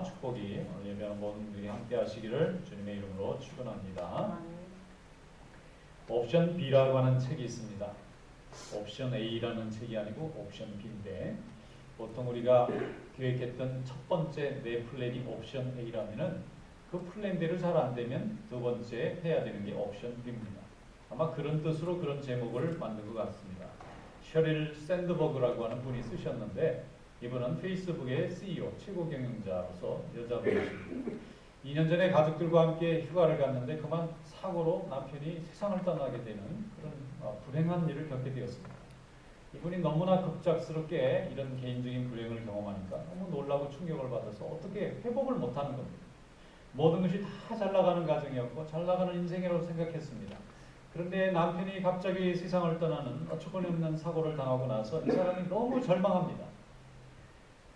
축복이 오늘 예배하는 모든 분들이 함께 하시기를 주님의 이름으로 축원합니다. 옵션 B라고 하는 책이 있습니다. 옵션 A라는 책이 아니고 옵션 B인데, 보통 우리가 계획했던 첫 번째 내 플랜이 옵션 A라면은 그 플랜대로 잘 안 되면 두 번째 해야 되는 게 옵션 B입니다. 아마 그런 뜻으로 그런 제목을 만든 것 같습니다. 셔릴 샌드버그라고 하는 분이 쓰셨는데, 이분은 페이스북의 CEO, 최고 경영자로서 여자분이십니다. 2년 전에 가족들과 함께 휴가를 갔는데 그만 사고로 남편이 세상을 떠나게 되는 그런 불행한 일을 겪게 되었습니다. 이분이 너무나 급작스럽게 이런 개인적인 불행을 경험하니까 너무 놀라고 충격을 받아서 어떻게 회복을 못하는 겁니다. 모든 것이 다 잘 나가는 가정이었고 잘 나가는 인생이라고 생각했습니다. 그런데 남편이 갑자기 세상을 떠나는 어처구니없는 사고를 당하고 나서 이 사람이 너무 절망합니다.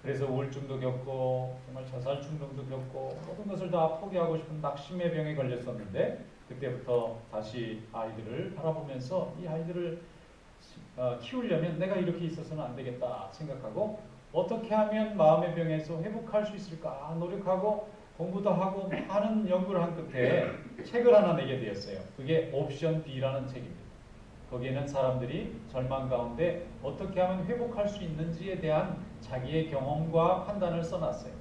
그래서 우울증도 겪고 정말 자살 충동도 겪고 모든 것을 다 포기하고 싶은 낙심의 병에 걸렸었는데, 그때부터 다시 아이들을 바라보면서 이 아이들을 키우려면 내가 이렇게 있어서는 안 되겠다 생각하고, 어떻게 하면 마음의 병에서 회복할 수 있을까 노력하고 공부도 하고 많은 연구를 한 끝에 책을 하나 내게 되었어요. 그게 옵션 B라는 책입니다. 거기에는 사람들이 절망 가운데 어떻게 하면 회복할 수 있는지에 대한 자기의 경험과 판단을 써놨어요.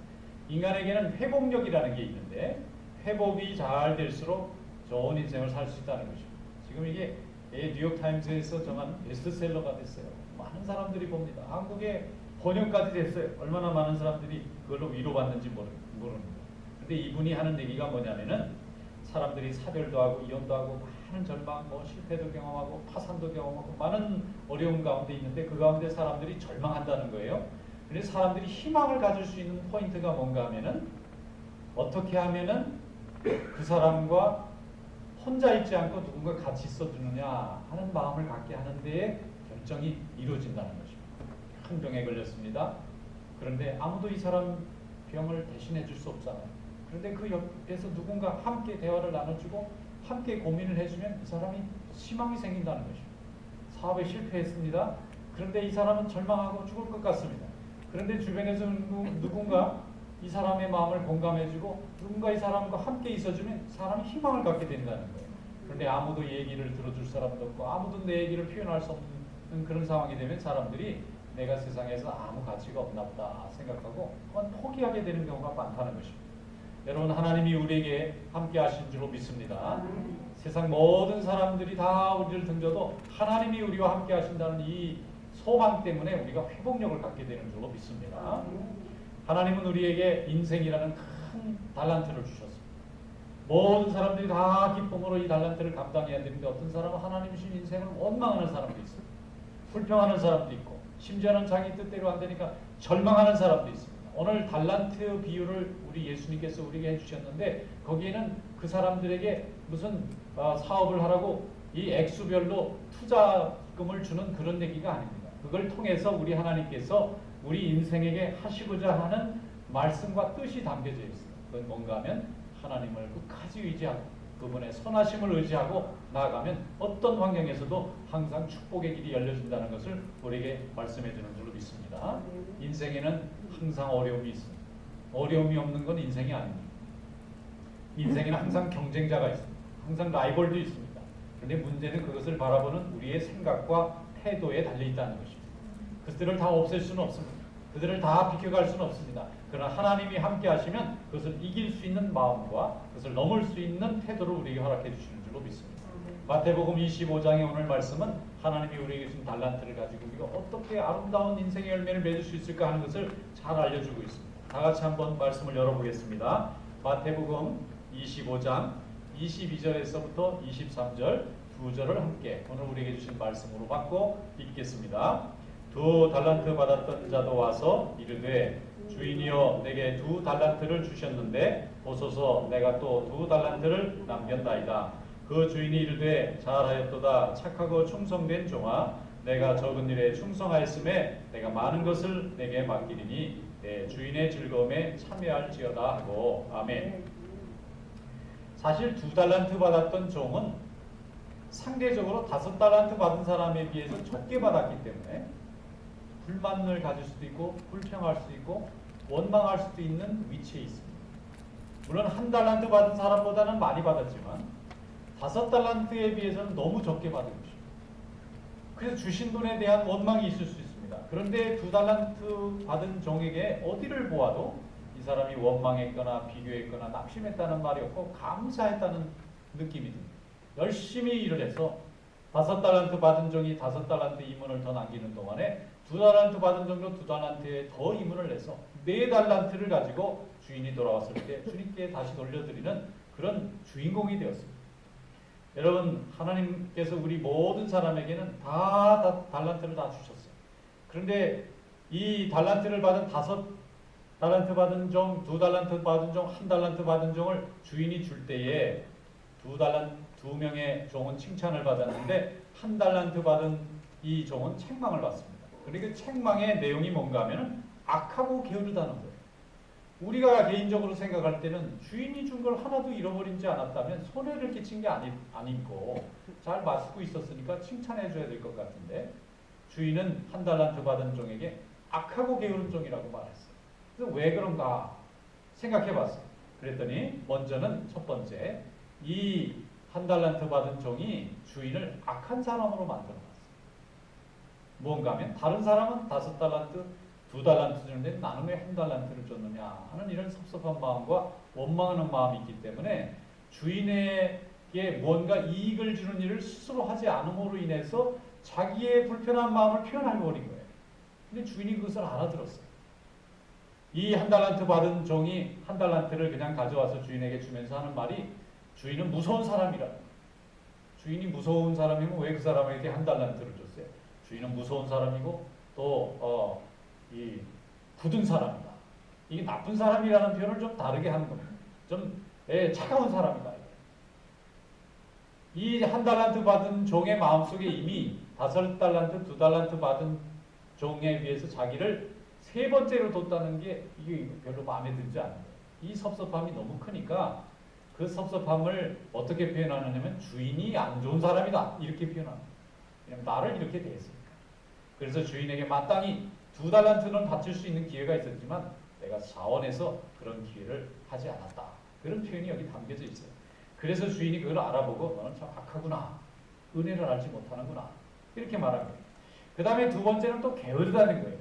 인간에게는 회복력이라는 게 있는데 회복이 잘 될수록 좋은 인생을 살 수 있다는 것입니다. 지금 이게 뉴욕타임즈에서 정한 베스트셀러가 됐어요. 많은 사람들이 봅니다. 한국에 번역까지 됐어요. 얼마나 많은 사람들이 그걸로 위로받는지 모릅니다. 근데 이분이 하는 얘기가 뭐냐면은 사람들이 사별도 하고 이혼도 하고 많은 절망, 실패도 경험하고 파산도 경험하고 많은 어려움 가운데 있는데 그 가운데 사람들이 절망한다는 거예요. 그래서 사람들이 희망을 가질 수 있는 포인트가 뭔가 하면은 어떻게 하면은 그 사람과 혼자 있지 않고 누군가 같이 있어주느냐 하는 마음을 갖게 하는 데에 결정이 이루어진다는 것입니다. 큰 병에 걸렸습니다. 그런데 아무도 이 사람 병을 대신해 줄 수 없잖아요. 그런데 그 옆에서 누군가 함께 대화를 나눠주고 함께 고민을 해주면 이 사람이 희망이 생긴다는 것입니다. 사업에 실패했습니다. 그런데 이 사람은 절망하고 죽을 것 같습니다. 그런데 주변에서 누군가 이 사람의 마음을 공감해주고 누군가 이 사람과 함께 있어주면 사람이 희망을 갖게 된다는 거예요. 그런데 아무도 얘기를 들어줄 사람도 없고 아무도 내 얘기를 표현할 수 없는 그런 상황이 되면 사람들이 내가 세상에서 아무 가치가 없나 보다 생각하고 그건 포기하게 되는 경우가 많다는 것입니다. 여러분, 하나님이 우리에게 함께 하신 줄로 믿습니다. 세상 모든 사람들이 다 우리를 등져도 하나님이 우리와 함께 하신다는 이 소망 때문에 우리가 회복력을 갖게 되는 줄로 믿습니다. 하나님은 우리에게 인생이라는 큰 달란트를 주셨습니다. 모든 사람들이 다 기쁨으로 이 달란트를 감당해야 되는데 어떤 사람은 하나님 주신 인생을 원망하는 사람도 있어요. 불평하는 사람도 있고 심지어는 자기 뜻대로 안 되니까 절망하는 사람도 있습니다. 오늘 달란트 비유를 우리 예수님께서 우리에게 해주셨는데 거기에는 그 사람들에게 무슨 사업을 하라고 이 액수별로 투자금을 주는 그런 얘기가 아닙니다. 그걸 통해서 우리 하나님께서 우리 인생에게 하시고자 하는 말씀과 뜻이 담겨져 있어요. 그건 뭔가 하면 하나님을 끝까지 의지하고 그분의 선하심을 의지하고 나아가면 어떤 환경에서도 항상 축복의 길이 열려진다는 것을 우리에게 말씀해 주는 줄로 믿습니다. 인생에는 항상 어려움이 있습니다. 어려움이 없는 건 인생이 아닙니다. 인생에는 항상 경쟁자가 있습니다. 항상 라이벌도 있습니다. 그런데 문제는 그것을 바라보는 우리의 생각과 태도에 달려있다는 것입니다. 그들을 다 없앨 수는 없습니다. 그들을 다 비켜갈 수는 없습니다. 그러나 하나님이 함께 하시면 그것을 이길 수 있는 마음과 그것을 넘을 수 있는 태도를 우리에게 허락해 주시는 줄로 믿습니다. 마태복음 25장의 오늘 말씀은 하나님이 우리에게 주신 달란트를 가지고 우리가 어떻게 아름다운 인생의 열매를 맺을 수 있을까 하는 것을 잘 알려주고 있습니다. 다 같이 한번 말씀을 열어보겠습니다. 마태복음 25장 22절에서부터 23절 두 절을 함께 오늘 우리에게 주신 말씀으로 받고 읽겠습니다. 두 달란트 받았던 자도 와서 이르되 주인이여 내게 두 달란트를 주셨는데 보소서 내가 또 두 달란트를 남겼나이다. 그 주인이 이르되 잘하였도다 착하고 충성된 종아 내가 적은 일에 충성하였음에 내가 많은 것을 내게 맡기리니 내 주인의 즐거움에 참여할지어다 하고 아멘. 사실 두 달란트 받았던 종은 상대적으로 5달란트 받은 사람에 비해서 적게 받았기 때문에 불만을 가질 수도 있고 불평할 수도 있고 원망할 수도 있는 위치에 있습니다. 물론 1달란트 받은 사람보다는 많이 받았지만 5달란트에 비해서는 너무 적게 받은 것입니다. 그래서 주신 분에 대한 원망이 있을 수 있습니다. 그런데 2달란트 받은 종에게 어디를 보아도 이 사람이 원망했거나 비교했거나 낙심했다는 말이 없고 감사했다는 느낌이 듭니다. 열심히 일을 해서 5달란트 받은 종이 5달란트 이문을 더 남기는 동안에 2달란트 받은 종도 2달란트에 더 이문을 내서 4달란트를 가지고 주인이 돌아왔을 때 주님께 다시 돌려드리는 그런 주인공이 되었습니다. 여러분, 하나님께서 우리 모든 사람에게는 다 달란트를 다 주셨어요. 그런데 이 달란트를 받은 5달란트 받은 종, 2달란트 받은 종, 1달란트 받은 종을 주인이 줄 때에 2명의 종은 칭찬을 받았는데 1달란트 받은 이 종은 책망을 받습니다. 그리고 책망의 내용이 뭔가 하면 악하고 게으르다는 거예요. 우리가 개인적으로 생각할 때는 주인이 준 걸 하나도 잃어버리지 않았다면 손해를 끼친 게 아니고 잘 맞고 있었으니까 칭찬해 줘야 될 것 같은데 주인은 1달란트 받은 종에게 악하고 게으른 종이라고 말했어요. 그래서 왜 그런가 생각해 봤어요. 그랬더니 먼저는 첫 번째, 이 1달란트 받은 종이 주인을 악한 사람으로 만들어 놨어요. 뭔가 하면 다른 사람은 5달란트, 2달란트 주는데 나는 왜 1달란트를 줬느냐 하는 이런 섭섭한 마음과 원망하는 마음이 있기 때문에 주인에게 뭔가 이익을 주는 일을 스스로 하지 않음으로 인해서 자기의 불편한 마음을 표현해버린 거예요. 근데 주인이 그것을 알아들었어요. 이 1달란트 받은 종이 1달란트를 그냥 가져와서 주인에게 주면서 하는 말이 주인은 무서운 사람이라. 주인이 무서운 사람이면 왜 그 사람에게 1달란트를 줬어요? 주인은 무서운 사람이고 또 이 굳은 사람이다. 이게 나쁜 사람이라는 표현을 좀 다르게 하는 겁니다. 좀 차가운 사람이다. 이 1달란트 받은 종의 마음속에 이미 5달란트, 2달란트 받은 종에 비해서 자기를 3번째로 뒀다는 게 이게 별로 마음에 들지 않는 거예요. 이 섭섭함이 너무 크니까 그 섭섭함을 어떻게 표현하느냐면 주인이 안 좋은 사람이다 이렇게 표현합니다. 왜냐면 나를 이렇게 대했으니까. 그래서 주인에게 마땅히 2달란트는 바칠 수 있는 기회가 있었지만 내가 자원해서 그런 기회를 하지 않았다. 그런 표현이 여기 담겨져 있어요. 그래서 주인이 그걸 알아보고 너는 참 악하구나. 은혜를 알지 못하는구나. 이렇게 말합니다. 그 다음에 2번째는 또 게으르다는 거예요.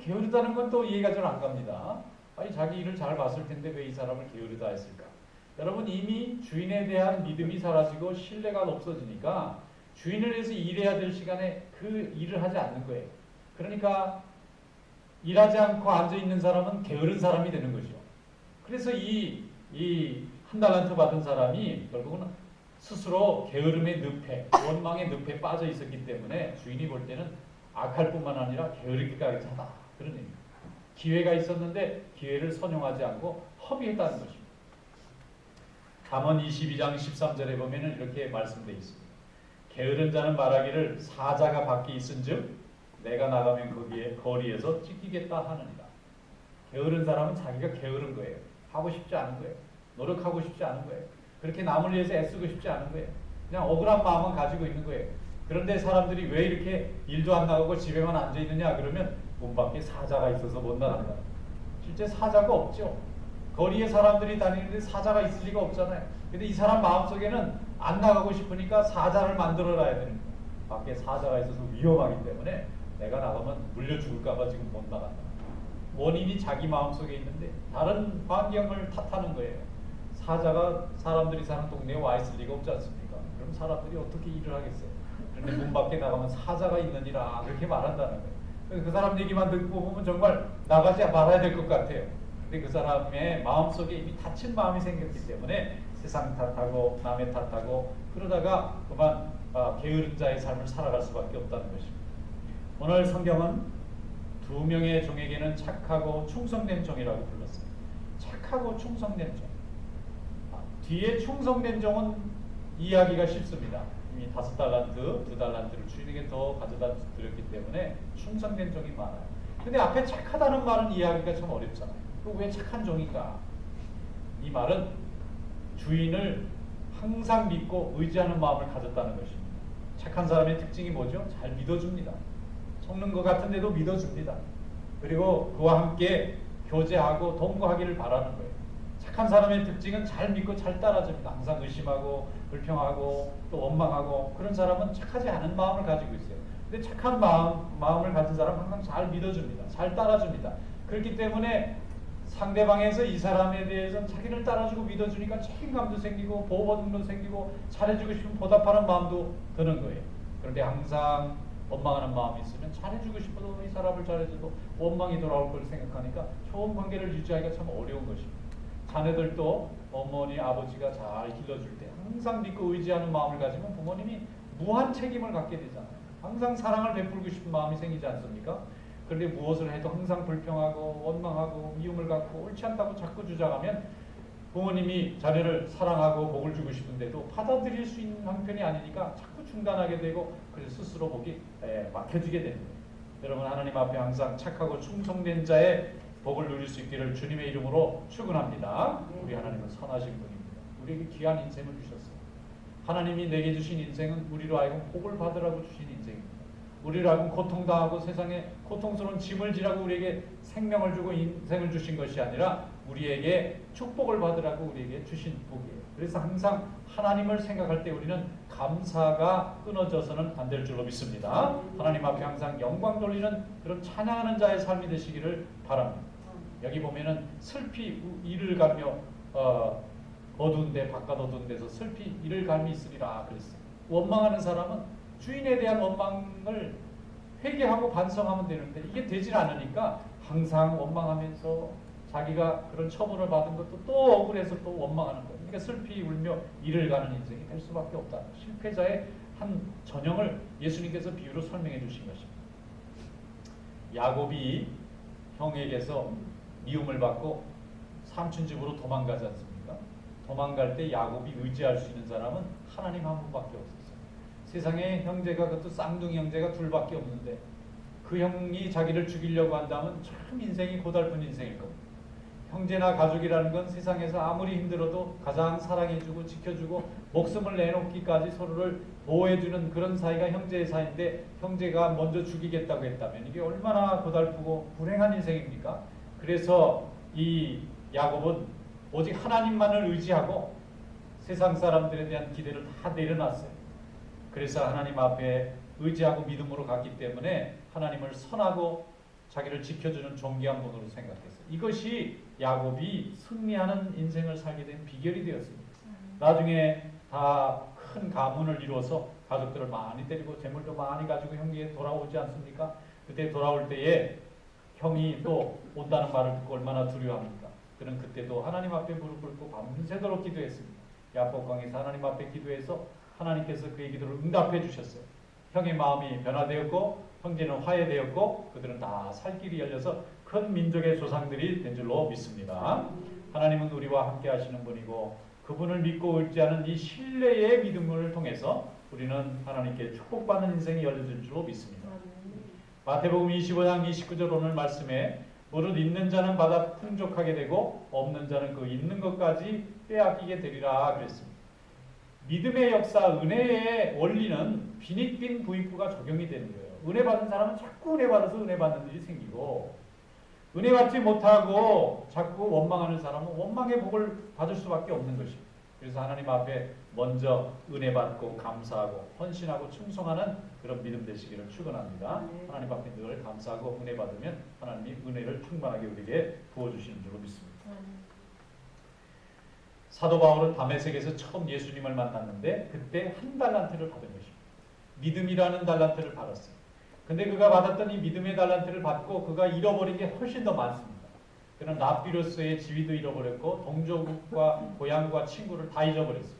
게으르다는 건 또 이해가 잘 안 갑니다. 아니 자기 일을 잘 봤을 텐데 왜 이 사람을 게으르다 했을까? 여러분 이미 주인에 대한 믿음이 사라지고 신뢰가 없어지니까 주인을 위해서 일해야 될 시간에 그 일을 하지 않는 거예요. 그러니까 일하지 않고 앉아있는 사람은 게으른 사람이 되는 거죠. 그래서 이 1달란트 받은 사람이 결국은 스스로 게으름의 늪에, 원망의 늪에 빠져 있었기 때문에 주인이 볼 때는 악할 뿐만 아니라 게으르기까지 하다. 그런 의미입니다. 기회가 있었는데 기회를 선용하지 않고 허비했다는 것입니다. 잠언 22장 13절에 보면 이렇게 말씀되어 있습니다. 게으른 자는 말하기를 사자가 밖에 있은즉 내가 나가면 거리에서 찢기겠다 하느니라. 게으른 사람은 자기가 게으른 거예요. 하고 싶지 않은 거예요. 노력하고 싶지 않은 거예요. 그렇게 남을 위해서 애쓰고 싶지 않은 거예요. 그냥 억울한 마음은 가지고 있는 거예요. 그런데 사람들이 왜 이렇게 일도 안 나가고 집에만 앉아 있느냐 그러면 문 밖에 사자가 있어서 못 나간다. 실제 사자가 없죠. 거리에 사람들이 다니는데 사자가 있을 리가 없잖아요. 근데 이 사람 마음속에는 안 나가고 싶으니까 사자를 만들어 놔야 되는 거예요. 밖에 사자가 있어서 위험하기 때문에 내가 나가면 물려 죽을까 봐 지금 못 나간다. 원인이 자기 마음속에 있는데 다른 환경을 탓하는 거예요. 사자가 사람들이 사는 동네에 와 있을 리가 없지 않습니까? 그럼 사람들이 어떻게 일을 하겠어요? 그런데 문 밖에 나가면 사자가 있느니라 그렇게 말한다는 거예요. 그 사람 얘기만 듣고 보면 정말 나가지 말아야 될 것 같아요. 근데 그 사람의 마음속에 이미 다친 마음이 생겼기 때문에 세상 탓하고 남의 탓하고 그러다가 그만 게으른 자의 삶을 살아갈 수밖에 없다는 것입니다. 오늘 성경은 2명의 종에게는 착하고 충성된 종이라고 불렀어요. 착하고 충성된 종. 뒤에 충성된 종은 이해하기가 쉽습니다. 이미 5달란트, 2달란트를 주인에게 더 가져다 드렸기 때문에 충성된 종이 많아요. 근데 앞에 착하다는 말은 이해하기가 참 어렵잖아요. 왜 착한 종인가? 이 말은 주인을 항상 믿고 의지하는 마음을 가졌다는 것입니다. 착한 사람의 특징이 뭐죠? 잘 믿어줍니다. 속는 것 같은데도 믿어줍니다. 그리고 그와 함께 교제하고 동거하기를 바라는 거예요. 착한 사람의 특징은 잘 믿고 잘 따라줍니다. 항상 의심하고 불평하고 또 원망하고 그런 사람은 착하지 않은 마음을 가지고 있어요. 근데 착한 마음을 가진 사람은 항상 잘 믿어줍니다. 잘 따라줍니다. 그렇기 때문에 상대방에서 이 사람에 대해서 자기를 따라주고 믿어주니까 책임감도 생기고 보호받음도 생기고 잘해주고 싶은 보답하는 마음도 드는 거예요. 그런데 항상 원망하는 마음이 있으면 잘해주고 싶어도 이 사람을 잘해줘도 원망이 돌아올 걸 생각하니까 좋은 관계를 유지하기가 참 어려운 것입니다. 자녀들도 어머니, 아버지가 잘 길러줄 때 항상 믿고 의지하는 마음을 가지면 부모님이 무한 책임을 갖게 되잖아요. 항상 사랑을 베풀고 싶은 마음이 생기지 않습니까? 그런데 무엇을 해도 항상 불평하고 원망하고 미움을 갖고 옳지 않다고 자꾸 주장하면 부모님이 자녀를 사랑하고 복을 주고 싶은데도 받아들일 수 있는 형편이 아니니까 자꾸 중단하게 되고 그래서 스스로 복이 막혀지게 되는 거예요. 여러분 하나님 앞에 항상 착하고 충성된 자의 복을 누릴 수 있기를 주님의 이름으로 축원합니다. 우리 하나님은 선하신 분입니다. 우리에게 귀한 인생을 주셨어요. 하나님이 내게 주신 인생은 우리로 하여금 복을 받으라고 주신 인생입니다. 우리로 하여금 고통당하고 세상에 고통스러운 짐을 지라고 우리에게 생명을 주고 인생을 주신 것이 아니라 우리에게 축복을 받으라고 우리에게 주신 복이에요. 그래서 항상 하나님을 생각할 때 우리는 감사가 끊어져서는 안 될 줄로 믿습니다. 하나님 앞에 항상 영광 돌리는 그런 찬양하는 자의 삶이 되시기를 바랍니다. 여기 보면은 슬피 이를 갈며 어두운 데 바깥 어두운 데서 슬피 이를 갈미 있으리라 그랬어요. 원망하는 사람은 주인에 대한 원망을 회개하고 반성하면 되는데 이게 되질 않으니까 항상 원망하면서 자기가 그런 처분을 받은 것도 또 억울해서 또 원망하는 거예요. 그러니까 슬피 울며 이를 가는 인생이 될 수밖에 없다. 실패자의 한 전형을 예수님께서 비유로 설명해 주신 것입니다. 야곱이 형에게서 미움을 받고 삼촌 집으로 도망가지 않습니까? 도망갈 때 야곱이 의지할 수 있는 사람은 하나님 한 분밖에 없었어요. 세상에 형제가 그것도 쌍둥이 형제가 둘밖에 없는데 그 형이 자기를 죽이려고 한다면 참 인생이 고달픈 인생일 겁니다. 형제나 가족이라는 건 세상에서 아무리 힘들어도 가장 사랑해주고 지켜주고 목숨을 내놓기까지 서로를 보호해주는 그런 사이가 형제의 사이인데 형제가 먼저 죽이겠다고 했다면 이게 얼마나 고달프고 불행한 인생입니까? 그래서 이 야곱은 오직 하나님만을 의지하고 세상 사람들에 대한 기대를 다 내려놨어요. 그래서 하나님 앞에 의지하고 믿음으로 갔기 때문에 하나님을 선하고 자기를 지켜주는 존귀한 분으로 생각했어요. 이것이 야곱이 승리하는 인생을 살게 된 비결이 되었습니다. 나중에 다 큰 가문을 이루어서 가족들을 많이 데리고 재물도 많이 가지고 형제에 돌아오지 않습니까? 그때 돌아올 때에 형이 또 온다는 말을 듣고 얼마나 두려워합니까? 그는 그때도 하나님 앞에 무릎 꿇고 밤새도록 기도했습니다. 야복강에서 하나님 앞에 기도해서 하나님께서 그의 기도를 응답해 주셨어요. 형의 마음이 변화되었고 형제는 화해되었고 그들은 다 살 길이 열려서 큰 민족의 조상들이 된 줄로 믿습니다. 하나님은 우리와 함께 하시는 분이고 그분을 믿고 의지하는 이 신뢰의 믿음을 통해서 우리는 하나님께 축복받는 인생이 열려질 줄로 믿습니다. 마태복음 25장 29절 오늘 말씀에 무릇 있는 자는 받아 풍족하게 되고 없는 자는 그 있는 것까지 빼앗기게 되리라 그랬습니다. 믿음의 역사, 은혜의 원리는 빈익빈 부익부가 적용이 되는 거예요. 은혜 받은 사람은 자꾸 은혜 받아서 은혜 받는 일이 생기고 은혜 받지 못하고 자꾸 원망하는 사람은 원망의 복을 받을 수밖에 없는 것입니다. 그래서 하나님 앞에 먼저 은혜 받고 감사하고 헌신하고 충성하는 그런 믿음 되시기를 축원합니다. 하나님 앞에 늘 감사하고 은혜 받으면 하나님이 은혜를 충만하게 우리에게 부어주시는 줄로 믿습니다. 사도 바울은 다메섹에서 처음 예수님을 만났는데 그때 한 달란트를 받은 것입니다. 믿음이라는 달란트를 받았어요. 근데 그가 받았던 이 믿음의 달란트를 받고 그가 잃어버린 게 훨씬 더 많습니다. 그는 랍비로스의 지위도 잃어버렸고 동족과 고향과 친구를 다 잃어버렸어요.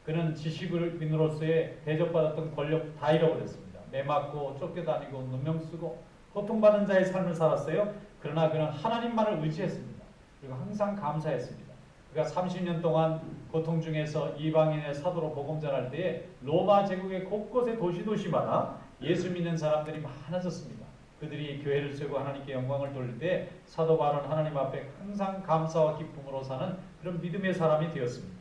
그는 지식인으로서의 대접받았던 권력 다 잃어버렸습니다. 매맞고 쫓겨다니고 누명 쓰고 고통받는 자의 삶을 살았어요. 그러나 그는 하나님만을 의지했습니다. 그리고 항상 감사했습니다. 그가 30년 동안 고통 중에서 이방인의 사도로 복음 전할 때에 로마 제국의 곳곳에 도시마다 예수 믿는 사람들이 많아졌습니다. 그들이 교회를 세우고 하나님께 영광을 돌릴 때 사도 바울은 하나님 앞에 항상 감사와 기쁨으로 사는 그런 믿음의 사람이 되었습니다.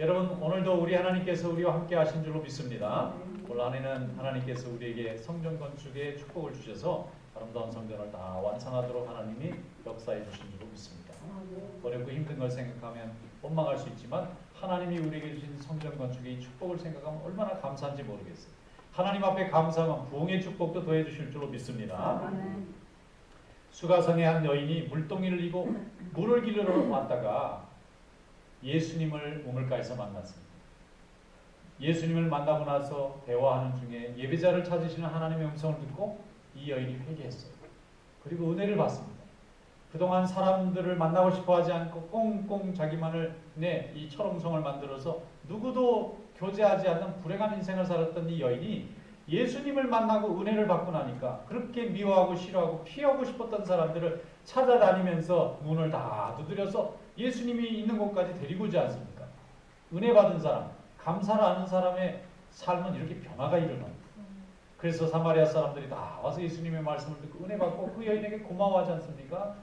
여러분 오늘도 우리 하나님께서 우리와 함께 하신 줄로 믿습니다. 올 한해는 하나님께서 우리에게 성전 건축에 축복을 주셔서 아름다운 성전을 다 완성하도록 하나님이 역사해 주신 줄로 믿습니다. 어렵고 힘든 걸 생각하면 원망할 수 있지만 하나님이 우리에게 주신 성전 건축의 이 축복을 생각하면 얼마나 감사한지 모르겠어요. 하나님 앞에 감사하면 부흥의 축복도 더해 주실 줄로 믿습니다. 수가성의 한 여인이 물동이를 이고 물을 기르러 왔다가 예수님을 우물가에서 만났습니다. 예수님을 만나고 나서 대화하는 중에 예배자를 찾으시는 하나님의 음성을 듣고 이 여인이 회개했어요. 그리고 은혜를 받습니다. 그동안 사람들을 만나고 싶어 하지 않고 꽁꽁 자기만을 이 철옹성을 만들어서 누구도 교제하지 않는 불행한 인생을 살았던 이 여인이 예수님을 만나고 은혜를 받고 나니까 그렇게 미워하고 싫어하고 피하고 싶었던 사람들을 찾아다니면서 문을 다 두드려서 예수님이 있는 곳까지 데리고 오지 않습니까? 은혜 받은 사람, 감사를 하는 사람의 삶은 이렇게 변화가 일어납니다. 그래서 사마리아 사람들이 다 와서 예수님의 말씀을 듣고 은혜 받고 그 여인에게 고마워하지 않습니까?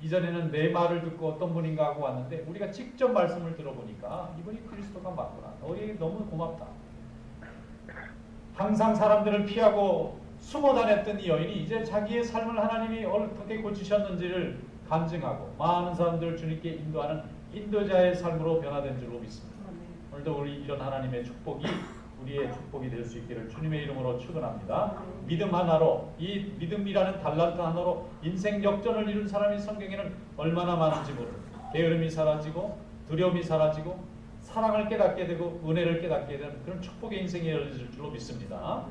이전에는 내 말을 듣고 어떤 분인가 하고 왔는데 우리가 직접 말씀을 들어보니까 이분이 그리스도가 맞구나. 너희에게 너무 고맙다. 항상 사람들을 피하고 숨어 다녔던 이 여인이 이제 자기의 삶을 하나님이 어떻게 고치셨는지를 간증하고 많은 사람들을 주님께 인도하는 인도자의 삶으로 변화된 줄로 믿습니다. 오늘도 우리 이런 하나님의 축복이 우리의 축복이 될 수 있기를 주님의 이름으로 축원합니다. 믿음 하나로, 이 믿음이라는 달란트 하나로 인생 역전을 이룬 사람이 성경에는 얼마나 많은지 모릅니다. 게으름이 사라지고 두려움이 사라지고 사랑을 깨닫게 되고 은혜를 깨닫게 되는 그런 축복의 인생이 열릴 줄로 믿습니다.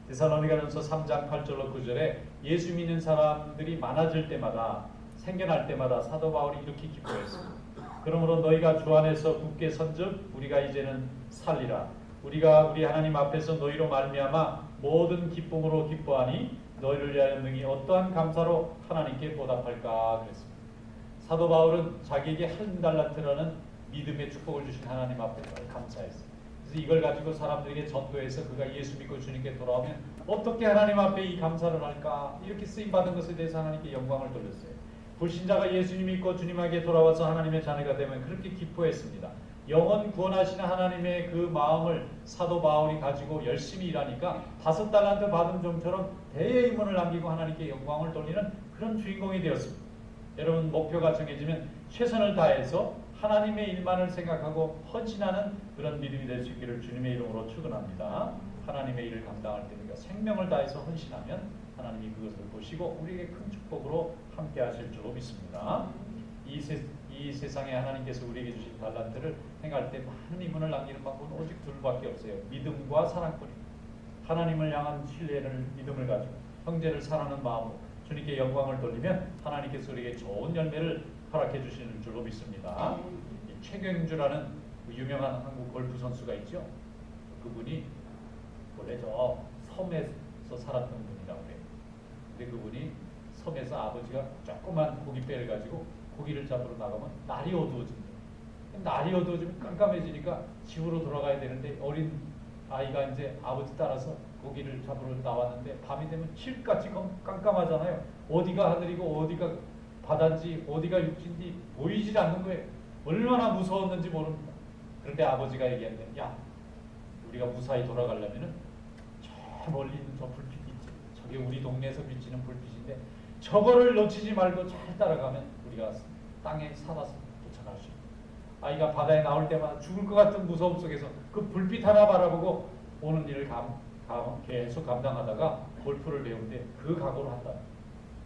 데살로니가전서 3장 8절로 9절에 예수 믿는 사람들이 많아질 때마다 생겨날 때마다 사도 바울이 이렇게 기뻐했습니다. 그러므로 너희가 주 안에서 굳게 선즉 우리가 이제는 살리라. 우리가 우리 하나님 앞에서 너희로 말미암아 모든 기쁨으로 기뻐하니 너희를 위하여 능히 어떠한 감사로 하나님께 보답할까 그랬습니다. 사도 바울은 자기에게 한 달란트라는 믿음의 축복을 주신 하나님 앞에 감사했어요. 그래서 이걸 가지고 사람들에게 전도해서 그가 예수 믿고 주님께 돌아오면 어떻게 하나님 앞에 이 감사를 할까 이렇게 쓰임받은 것에 대해서 하나님께 영광을 돌렸어요. 불신자가 예수님 믿고 주님에게 돌아와서 하나님의 자녀가 되면 그렇게 기뻐했습니다. 영원 구원하시는 하나님의 그 마음을 사도 바울이 가지고 열심히 일하니까 5달란트 받은 종처럼 대의 임원을 남기고 하나님께 영광을 돌리는 그런 주인공이 되었습니다. 여러분 목표가 정해지면 최선을 다해서 하나님의 일만을 생각하고 헌신하는 그런 믿음이 될 수 있기를 주님의 이름으로 축원합니다. 하나님의 일을 감당할 때니까 생명을 다해서 헌신하면 하나님이 그것을 보시고 우리에게 큰 축복으로 함께 하실 줄로 믿습니다. 이 세상에 하나님께서 우리에게 주신 달란트를 행할 때 많은 이문을 남기는 방법은 오직 둘밖에 없어요. 믿음과 사랑뿐입니다. 하나님을 향한 신뢰를 믿음을 가지고 형제를 사랑하는 마음으로 주님께 영광을 돌리면 하나님께서 우리에게 좋은 열매를 허락해 주시는 줄로 믿습니다. 최경주라는 유명한 한국 골프 선수가 있죠. 그분이 원래 저 섬에서 살았던 분이라고 해요. 근데 그분이 섬에서 아버지가 조그만 고깃배를 가지고 고기를 잡으러 나가면 날이 어두워집니다. 날이 어두워지면 깜깜해지니까 집으로 돌아가야 되는데 어린 아이가 이제 아버지 따라서 고기를 잡으러 나왔는데 밤이 되면 칠같이 깜깜하잖아요. 어디가 하늘이고 어디가 바다인지 어디가 육지인지 보이질 않는 거예요. 얼마나 무서웠는지 모릅니다. 그런데 아버지가 얘기하는데 야 우리가 무사히 돌아가려면은 저 멀리 있는 저 불빛 있지. 저게 우리 동네에서 비치는 불빛인데 저거를 놓치지 말고 잘 따라가면 우리가 땅에 살아서 도착할 수 있다. 아이가 바다에 나올 때마다 죽을 것 같은 무서움 속에서 그 불빛 하나 바라보고 오는 일을 계속 감당하다가 골프를 배우는데 그 각오를 한다.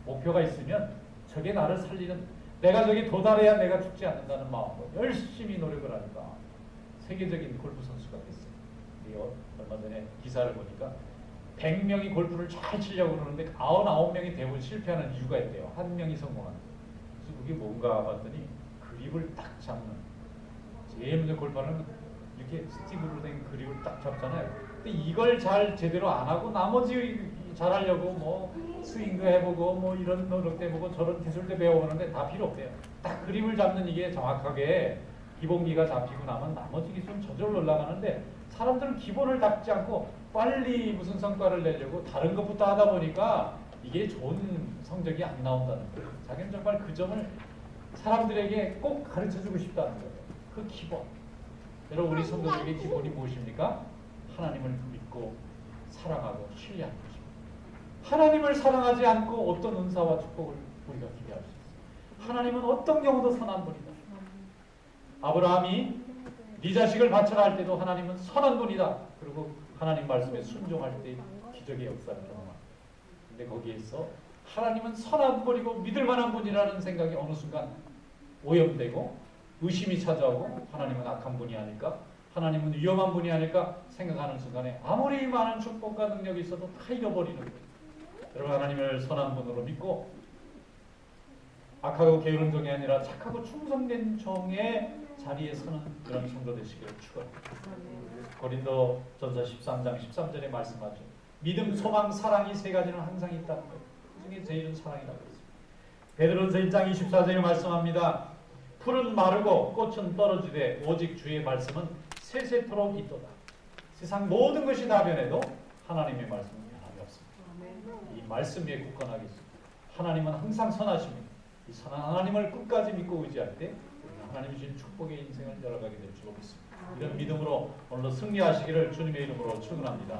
목표가 있으면 저게 나를 살리는 내가 저기 도달해야 내가 죽지 않는다는 마음으로 열심히 노력을 하니까 세계적인 골프 선수가 됐어요. 얼마 전에 기사를 보니까 100명이 골프를 잘 치려고 그러는데 99명이 대부분 실패하는 이유가 있대요. 한 명이 성공하는 거예요. 그래서 그게 뭔가 봤더니 그립을 딱 잡는. 제일 먼저 골프는 이렇게 스틱으로 된 그립을 딱 잡잖아요. 근데 이걸 잘 제대로 안 하고 나머지 잘하려고 뭐 스윙도 해보고 뭐 이런 노력도 해보고 저런 기술도 배워보는데 다 필요 없대요. 딱 그립을 잡는 이게 정확하게 기본기가 잡히고 나면 나머지 기술은 저절로 올라가는데 사람들은 기본을 닦지 않고 빨리 무슨 성과를 내려고 다른 것부터 하다 보니까 이게 좋은 성적이 안 나온다는 거예요. 자기는 정말 그 점을 사람들에게 꼭 가르쳐주고 싶다는 거예요. 그 기본. 여러분 우리 성도들에게 기본이 무엇입니까? 하나님을 믿고 사랑하고 신뢰하는 것입니다. 하나님을 사랑하지 않고 어떤 은사와 축복을 우리가 기대할 수 있어요? 하나님은 어떤 경우도 선한 분이다. 아브라함이 네 자식을 바쳐라 할 때도 하나님은 선한 분이다. 그리고 하나님 말씀에 순종할 때 기적의 역사를 경험합니다. 근데 거기에서 하나님은 선한 분이고 믿을 만한 분이라는 생각이 어느 순간 오염되고 의심이 찾아오고 하나님은 악한 분이 아닐까? 하나님은 위험한 분이 아닐까? 생각하는 순간에 아무리 많은 축복과 능력이 있어도 다 잃어버리는 거예요. 여러분, 하나님을 선한 분으로 믿고 악하고 게으른 종이 아니라 착하고 충성된 종의 자리에 서는 그런 성도 되시기를 축원합니다. 고린도 전서 13장 13절에 말씀하죠. 믿음, 소망, 사랑이 세 가지는 항상 있다는 거예요. 그 중에 제일은 사랑이라고 했습니다. 베드로전서 1장 24절에 말씀합니다. 풀은 마르고 꽃은 떨어지되 오직 주의 말씀은 세세토록 있도다. 세상 모든 것이 다 변해도 하나님의 말씀은 변함이 없습니다. 이 말씀 위에 굳건하겠습니다. 하나님은 항상 선하십니다. 이 선한 하나님을 끝까지 믿고 의지할 때 하나님 주신 축복의 인생을 열어가게 될 줄 믿습니다. 이런 믿음으로 오늘도 승리하시기를 주님의 이름으로 축원합니다.